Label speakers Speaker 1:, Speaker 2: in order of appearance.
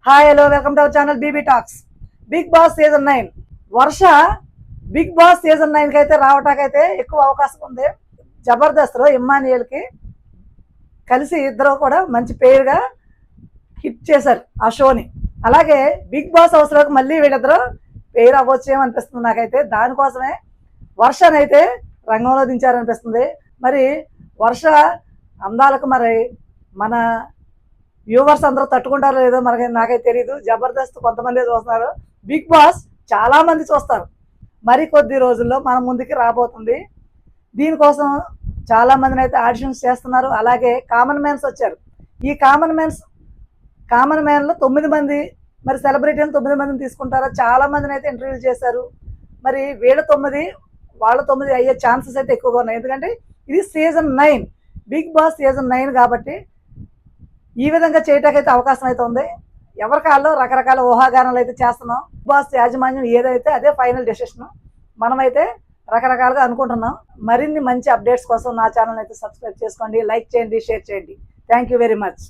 Speaker 1: Hi hello welcome to our channel BB talks. Bigg Boss season 9 Varsha Bigg Boss season 9 కి అయితే రావటానికైతే ఎక్కువ అవకాశం ఉంది. జబర్దస్త్లో ఇమ్మానియల్కి కలిసి ఇద్దరు కూడా మంచి పేరుగా హిట్ చేశారు ఆ షోని. అలాగే బిగ్ బాస్ హౌస్లోకి మళ్ళీ వీళ్ళిద్దరూ పేరు అవ్వచ్చు అనిపిస్తుంది నాకైతే. దానికోసమే వర్షనైతే రంగంలో దించారనిపిస్తుంది. మరి వర్ష అందాలకు మరి మన వ్యూవర్స్ అందరూ తట్టుకుంటారో లేదో మనకి నాకైతే తెలియదు. జబర్దస్త్ కొంతమంది చూస్తున్నారు, బిగ్ బాస్ చాలామంది చూస్తారు. మరి కొద్ది రోజుల్లో మన ముందుకి రాబోతుంది. దీనికోసం చాలామందిని అయితే ఆడిషన్స్ చేస్తున్నారు. అలాగే కామన్ మ్యాన్స్ వచ్చారు. ఈ కామన్ మ్యాన్లో 9 మంది, మరి సెలబ్రిటీలు 9 మందిని తీసుకుంటారా, చాలామందిని అయితే ఇంటర్వ్యూ చేశారు. మరి వీళ్ళ 9 వాళ్ళ 9 అయ్యే ఛాన్సెస్ అయితే ఎక్కువగా ఉన్నాయి. ఎందుకంటే ఇది సీజన్ 9, బిగ్ బాస్ సీజన్ 9 కాబట్టి ఈ విధంగా చేయటానికైతే అవకాశం అయితే ఉంది. ఎవరి కాల్లో రకరకాల ఊహాగానాలు అయితే చేస్తున్నాం. బిగ్ బాస్ యాజమాన్యం ఏదైతే అదే ఫైనల్ డెసిషన్. మనమైతే రకరకాలుగా అనుకుంటున్నాం. మరిన్ని మంచి అప్డేట్స్ కోసం నా ఛానల్ అయితే సబ్స్క్రైబ్ చేసుకోండి, లైక్ చేయండి, షేర్ చేయండి. Thank you very much.